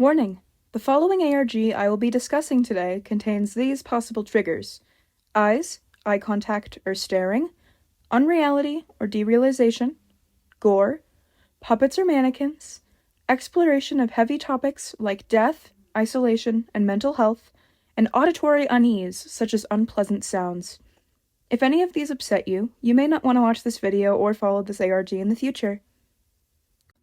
Warning: the following ARG I will be discussing today contains these possible triggers: eyes, eye contact or staring, unreality or derealization, gore, puppets or mannequins, exploration of heavy topics like death, isolation, and mental health, and auditory unease such as unpleasant sounds. If any of these upset you, you may not want to watch this video or follow this ARG in the future.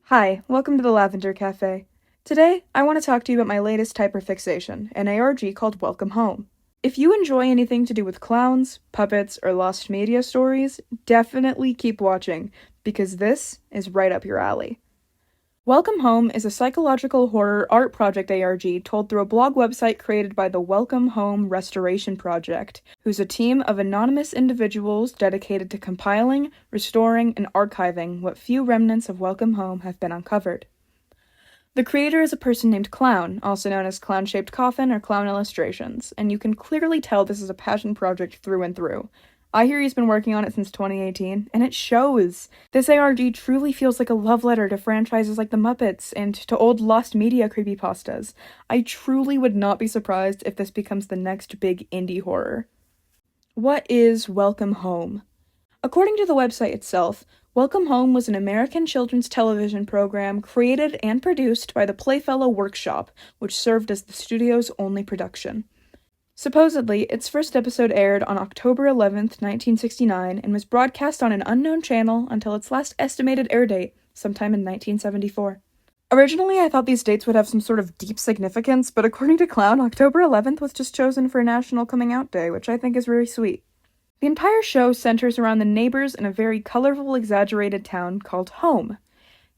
Hi, welcome to the Lavender Cafe. Today, I want to talk to you about my latest hyperfixation, an ARG called Welcome Home. If you enjoy anything to do with clowns, puppets, or lost media stories, definitely keep watching, because this is right up your alley. Welcome Home is a psychological horror art project ARG told through a blog website created by the Welcome Home Restoration Project, who's a team of anonymous individuals dedicated to compiling, restoring, and archiving what few remnants of Welcome Home have been uncovered. The creator is a person named Clown, also known as Clown-Shaped Coffin or Clown Illustrations, and you can clearly tell this is a passion project through and through. I hear he's been working on it since 2018, and it shows! This ARG truly feels like a love letter to franchises like The Muppets and to old lost media creepypastas. I truly would not be surprised if this becomes the next big indie horror. What is Welcome Home? According to the website itself, Welcome Home was an American children's television program created and produced by the Playfellow Workshop, which served as the studio's only production. Supposedly, its first episode aired on October 11th, 1969, and was broadcast on an unknown channel until its last estimated air date, sometime in 1974. Originally, I thought these dates would have some sort of deep significance, but according to Clown, October 11th was just chosen for National Coming Out Day, which I think is really sweet. The entire show centers around the neighbors in a very colorful, exaggerated town called Home.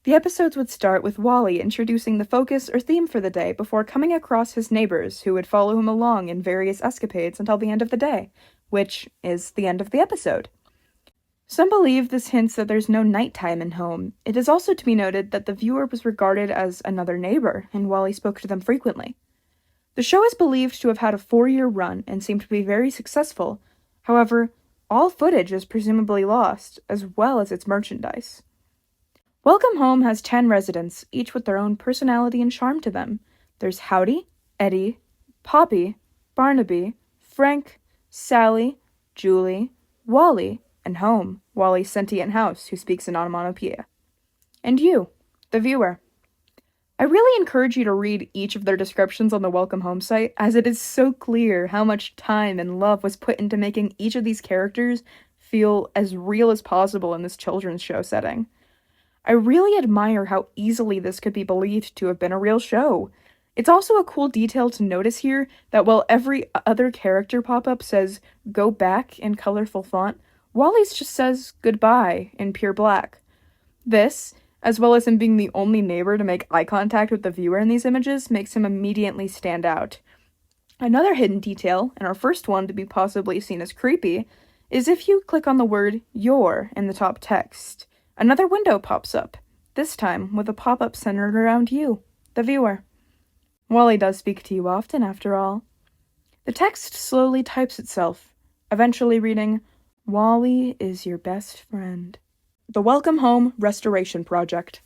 The episodes would start with Wally introducing the focus or theme for the day before coming across his neighbors who would follow him along in various escapades until the end of the day, which is the end of the episode. Some believe this hints that there's no nighttime in Home. It is also to be noted that the viewer was regarded as another neighbor, and Wally spoke to them frequently. The show is believed to have had a 4-year run and seemed to be very successful. However, all footage is presumably lost, as well as its merchandise. Welcome Home has 10 residents, each with their own personality and charm to them. There's Howdy, Eddie, Poppy, Barnaby, Frank, Sally, Julie, Wally, and Home, Wally's sentient house who speaks in onomatopoeia. And you, the viewer. I really encourage you to read each of their descriptions on the Welcome Home site, as it is so clear how much time and love was put into making each of these characters feel as real as possible in this children's show setting. I really admire how easily this could be believed to have been a real show. It's also a cool detail to notice here that while every other character pop-up says "go back" in colorful font, Wally's just says "goodbye" in pure black. This, as well as him being the only neighbor to make eye contact with the viewer in these images, makes him immediately stand out. Another hidden detail, and our first one to be possibly seen as creepy, is if you click on the word "your" in the top text. Another window pops up, this time with a pop-up centered around you, the viewer. Wally does speak to you often, after all. The text slowly types itself, eventually reading, "Wally is your best friend." The Welcome Home Restoration Project.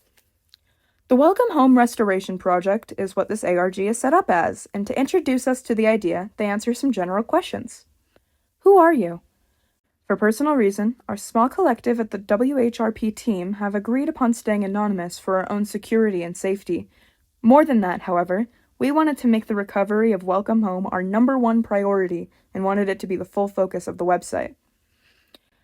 The Welcome Home Restoration Project is what this ARG is set up as, and to introduce us to the idea, they answer some general questions. Who are you? For personal reason, our small collective at the WHRP team have agreed upon staying anonymous for our own security and safety. More than that, however, we wanted to make the recovery of Welcome Home our #1 priority and wanted it to be the full focus of the website.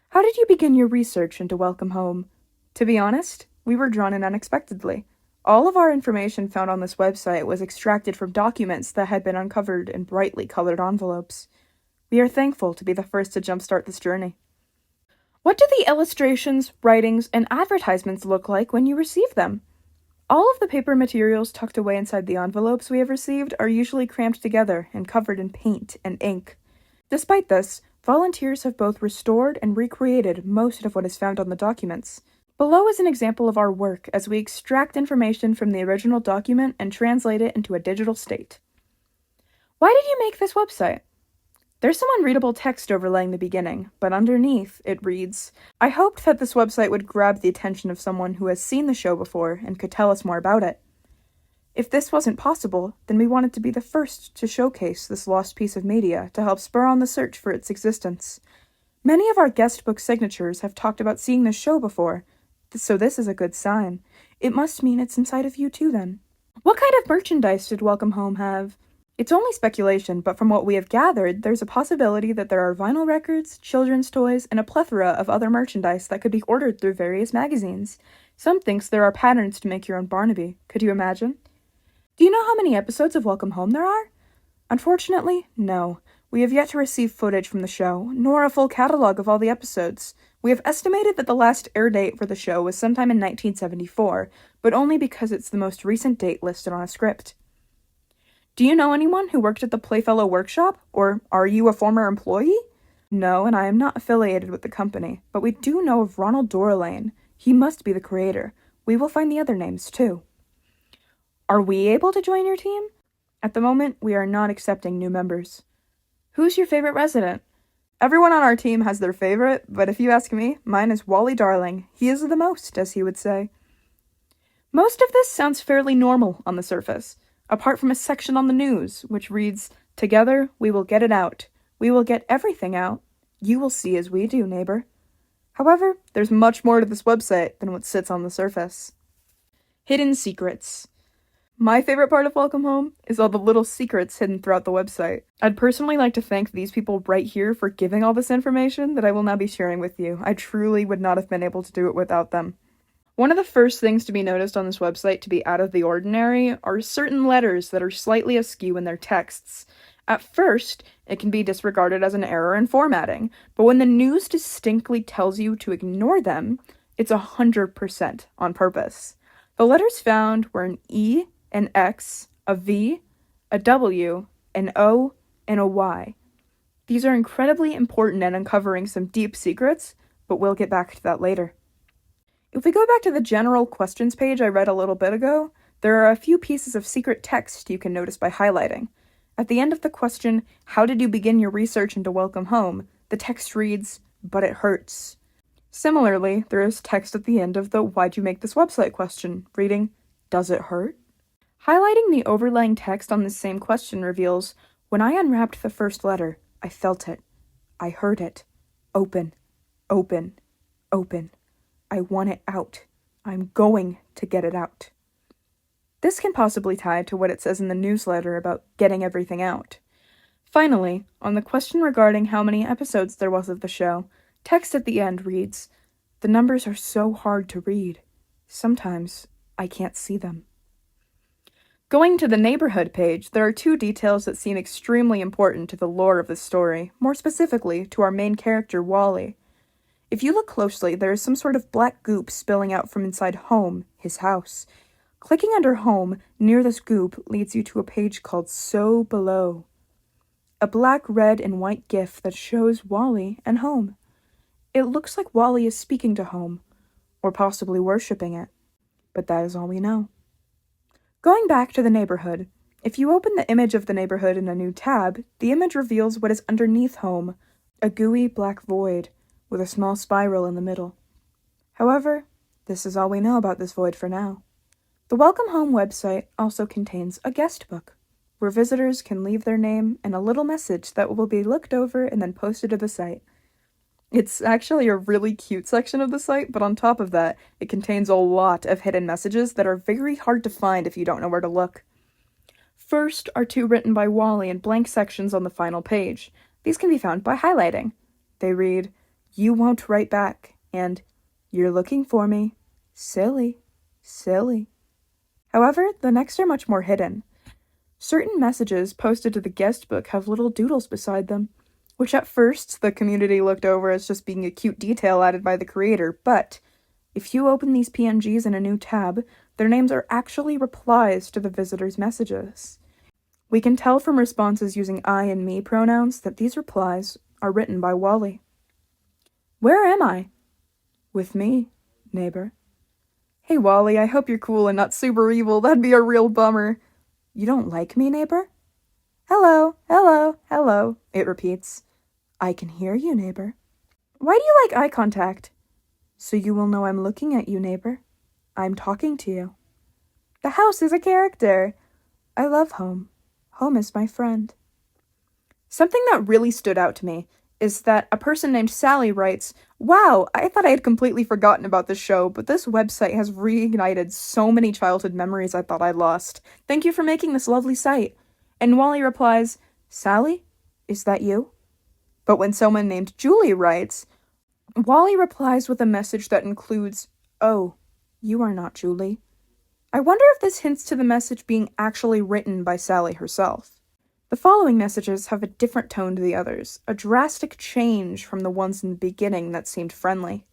How did you begin your research into Welcome Home? To be honest, we were drawn in unexpectedly. All of our information found on this website was extracted from documents that had been uncovered in brightly colored envelopes. We are thankful to be the first to jumpstart this journey. What do the illustrations, writings, and advertisements look like when you receive them? All of the paper materials tucked away inside the envelopes we have received are usually crammed together and covered in paint and ink. Despite this, volunteers have both restored and recreated most of what is found on the documents. Below is an example of our work as we extract information from the original document and translate it into a digital state. Why did you make this website? There's some unreadable text overlaying the beginning, but underneath, it reads, "I hoped that this website would grab the attention of someone who has seen the show before and could tell us more about it." If this wasn't possible, then we wanted to be the first to showcase this lost piece of media to help spur on the search for its existence. Many of our guest book signatures have talked about seeing the show before, so this is a good sign. It must mean it's inside of you too, then. What kind of merchandise did Welcome Home have? It's only speculation, but from what we have gathered, there's a possibility that there are vinyl records, children's toys, and a plethora of other merchandise that could be ordered through various magazines. Some thinks there are patterns to make your own Barnaby. Could you imagine? Do you know how many episodes of Welcome Home there are? Unfortunately, no. We have yet to receive footage from the show, nor a full catalog of all the episodes. We have estimated that the last air date for the show was sometime in 1974, but only because it's the most recent date listed on a script. Do you know anyone who worked at the Playfellow Workshop, or are you a former employee? No, and I am not affiliated with the company, but we do know of Ronald Dorlane. He must be the creator. We will find the other names, too. Are we able to join your team? At the moment, we are not accepting new members. Who's your favorite resident? Everyone on our team has their favorite, but if you ask me, mine is Wally Darling. He is the most, as he would say. Most of this sounds fairly normal on the surface, apart from a section on the news, which reads, "Together, we will get it out. We will get everything out. You will see as we do, neighbor." However, there's much more to this website than what sits on the surface. Hidden secrets. My favorite part of Welcome Home is all the little secrets hidden throughout the website. I'd personally like to thank these people right here for giving all this information that I will now be sharing with you. I truly would not have been able to do it without them. One of the first things to be noticed on this website to be out of the ordinary are certain letters that are slightly askew in their texts. At first, it can be disregarded as an error in formatting, but when the news distinctly tells you to ignore them, it's 100% on purpose. The letters found were an E, an X, a V, a W, an O, and a Y. These are incredibly important at uncovering some deep secrets, but we'll get back to that later. If we go back to the general questions page I read a little bit ago, there are a few pieces of secret text you can notice by highlighting. At the end of the question, "How did you begin your research into Welcome Home?" the text reads, "But it hurts." Similarly, there is text at the end of the "Why'd you make this website?" question, reading, "Does it hurt?" Highlighting the overlaying text on this same question reveals, "When I unwrapped the first letter, I felt it. I heard it. Open, open, open. I want it out. I'm going to get it out." This can possibly tie to what it says in the newsletter about getting everything out. Finally, on the question regarding how many episodes there was of the show, text at the end reads, "The numbers are so hard to read. Sometimes I can't see them." Going to the neighborhood page, there are two details that seem extremely important to the lore of the story, more specifically to our main character, Wally. If you look closely, there is some sort of black goop spilling out from inside Home, his house. Clicking under Home, near this goop, leads you to a page called So Below. A black, red, and white GIF that shows Wally and Home. It looks like Wally is speaking to Home, or possibly worshipping it, but that is all we know. Going back to the neighborhood, if you open the image of the neighborhood in a new tab, the image reveals what is underneath Home, a gooey black void with a small spiral in the middle. However, this is all we know about this void for now. The Welcome Home website also contains a guest book, where visitors can leave their name and a little message that will be looked over and then posted to the site. It's actually a really cute section of the site, but on top of that, it contains a lot of hidden messages that are very hard to find if you don't know where to look. First are two written by Wally in blank sections on the final page. These can be found by highlighting. They read, "You won't write back," and "You're looking for me. Silly, silly." However, the next are much more hidden. Certain messages posted to the guest book have little doodles beside them, which at first the community looked over as just being a cute detail added by the creator, but if you open these PNGs in a new tab, their names are actually replies to the visitors' messages. We can tell from responses using I and me pronouns that these replies are written by Wally. "Where am I?" "With me, neighbor." "Hey Wally, I hope you're cool and not super evil, that'd be a real bummer." "You don't like me, neighbor?" "Hello, hello, hello," it repeats. "I can hear you, neighbor." "Why do you like eye contact?" "So you will know I'm looking at you, neighbor. I'm talking to you." The house is a character. I love home. Home is my friend. Something that really stood out to me is that a person named Sally writes, "Wow, I thought I had completely forgotten about this show, but this website has reignited so many childhood memories I thought I'd lost. Thank you for making this lovely site." And Wally replies, "Sally? Is that you?" But when someone named Julie writes, Wally replies with a message that includes, "Oh, you are not Julie." I wonder if this hints to the message being actually written by Sally herself. The following messages have a different tone to the others, a drastic change from the ones in the beginning that seemed friendly.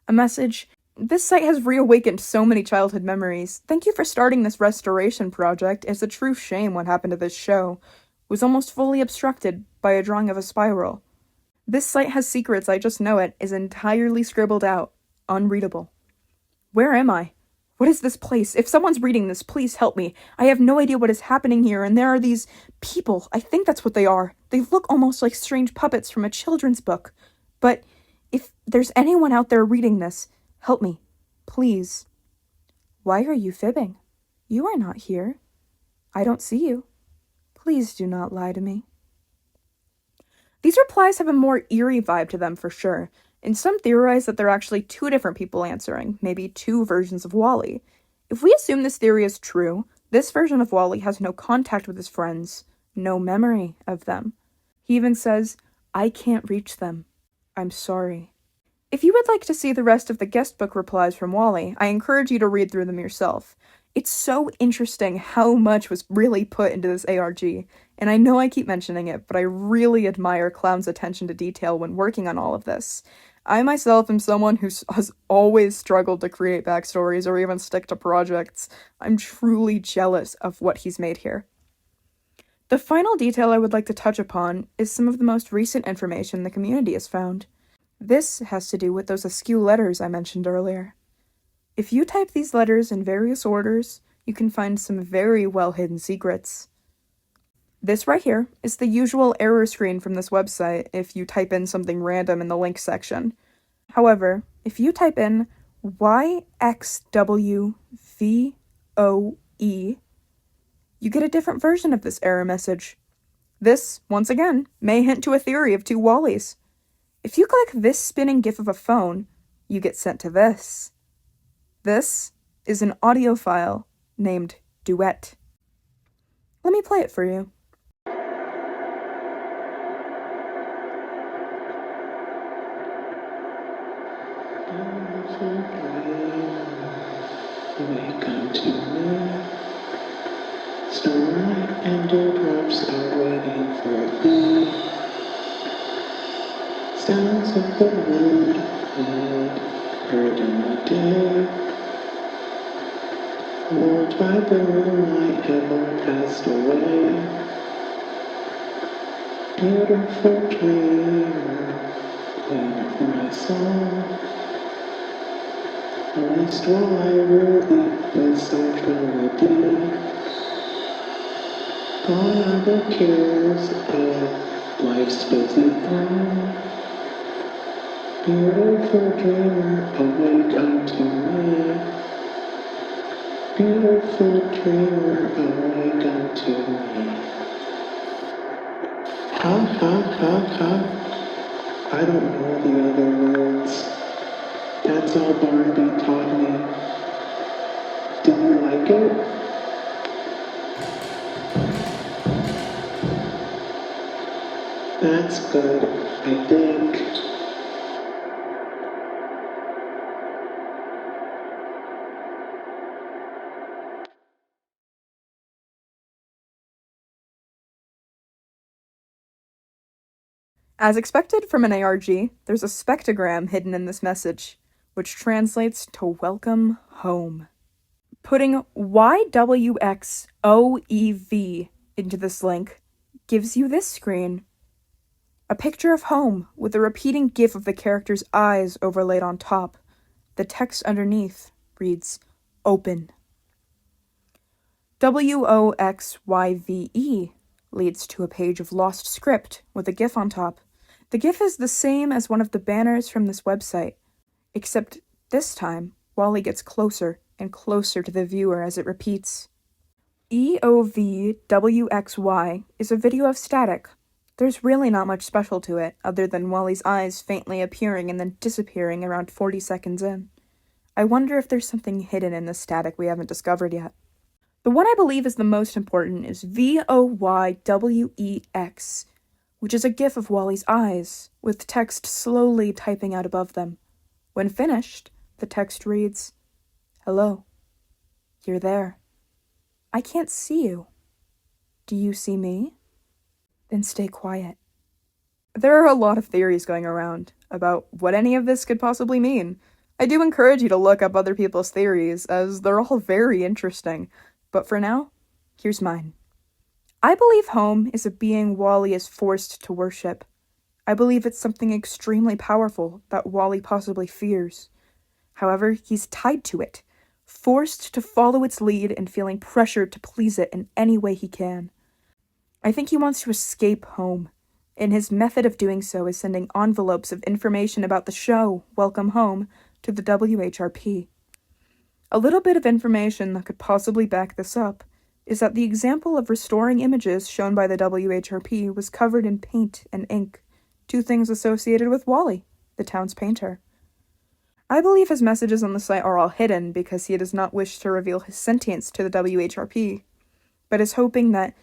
A message, "This site has reawakened so many childhood memories. Thank you for starting this restoration project. It's a true shame what happened to this show. Was almost fully obstructed by a drawing of a spiral. This site has secrets, I just know it, is entirely scribbled out. Unreadable. Where am I? What is this place? If someone's reading this, please help me. I have no idea what is happening here, and there are these people. I think that's what they are. They look almost like strange puppets from a children's book. But if there's anyone out there reading this, help me. Please." "Why are you fibbing? You are not here. I don't see you. Please do not lie to me." These replies have a more eerie vibe to them for sure, and some theorize that they're actually two different people answering, maybe two versions of Wally. If we assume this theory is true, this version of Wally has no contact with his friends, no memory of them. He even says, "I can't reach them. I'm sorry." If you would like to see the rest of the guest book replies from Wally, I encourage you to read through them yourself. It's so interesting how much was really put into this ARG, and I know I keep mentioning it, but I really admire Clown's attention to detail when working on all of this. I myself am someone who has always struggled to create backstories or even stick to projects. I'm truly jealous of what he's made here. The final detail I would like to touch upon is some of the most recent information the community has found. This has to do with those askew letters I mentioned earlier. If you type these letters in various orders, you can find some very well-hidden secrets. This right here is the usual error screen from this website if you type in something random in the link section. However, if you type in YXWVOE, you get a different version of this error message. This, once again, may hint to a theory of two Wallys. If you click this spinning GIF of a phone, you get sent to this. This is an audio file named Duet. Let me play it for you. Welcome to me. Starlight and dewdrops are waiting for thee. Sounds of the wood heard in the day. Lulled by the moonlight have all passed away. Beautiful dreamer, queen of my song. Least while I really with such melody. Gone are the cares of life's busy throng. Beautiful dreamer, awake unto me. Beautiful dreamer, awake unto me. Ha ha ha ha. I don't know the other words. That's all Barbie taught me. Do you like it? That's good, I think. As expected from an ARG, there's a spectrogram hidden in this message, which translates to "Welcome Home." Putting YWXOEV into this link gives you this screen. A picture of home with a repeating GIF of the character's eyes overlaid on top. The text underneath reads, "Open." WOXYVE leads to a page of lost script with a GIF on top. The GIF is the same as one of the banners from this website, except this time, Wally gets closer and closer to the viewer as it repeats. EOVWXY is a video of static. There's really not much special to it, other than Wally's eyes faintly appearing and then disappearing around 40 seconds in. I wonder if there's something hidden in the static we haven't discovered yet. The one I believe is the most important is VOYWEX, which is a gif of Wally's eyes, with text slowly typing out above them. When finished, the text reads, "Hello. You're there. I can't see you. Do you see me? Then stay quiet." There are a lot of theories going around about what any of this could possibly mean. I do encourage you to look up other people's theories, as they're all very interesting. But for now, here's mine. I believe home is a being Wally is forced to worship. I believe it's something extremely powerful that Wally possibly fears. However, he's tied to it, forced to follow its lead and feeling pressured to please it in any way he can. I think he wants to escape home, and his method of doing so is sending envelopes of information about the show, Welcome Home, to the WHRP. A little bit of information that could possibly back this up is that the example of restoring images shown by the WHRP was covered in paint and ink, two things associated with Wally, the town's painter. I believe his messages on the site are all hidden because he does not wish to reveal his sentience to the WHRP, but is hoping that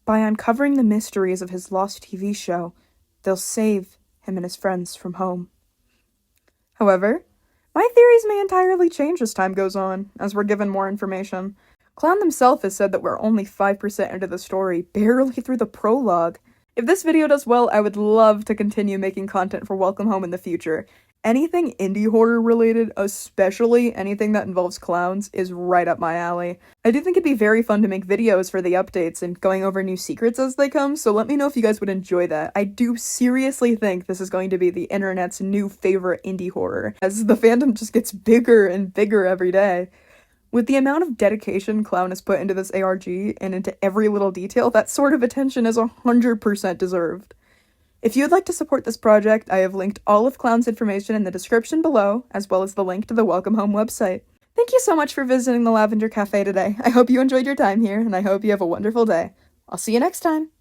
by uncovering the mysteries of his lost TV show, they'll save him and his friends from home. However, my theories may entirely change as time goes on, as we're given more information. Clown himself has said that we're only 5% into the story, barely through the prologue. If this video does well, I would love to continue making content for Welcome Home in the future. Anything indie horror related, especially anything that involves clowns, is right up my alley. I do think it'd be very fun to make videos for the updates and going over new secrets as they come, so let me know if you guys would enjoy that. I do seriously think this is going to be the internet's new favorite indie horror, as the fandom just gets bigger and bigger every day. With the amount of dedication Clown has put into this ARG and into every little detail, that sort of attention is 100% deserved. If you would like to support this project, I have linked all of Clown's information in the description below, as well as the link to the Welcome Home website. Thank you so much for visiting the Lavender Cafe today. I hope you enjoyed your time here, and I hope you have a wonderful day. I'll see you next time!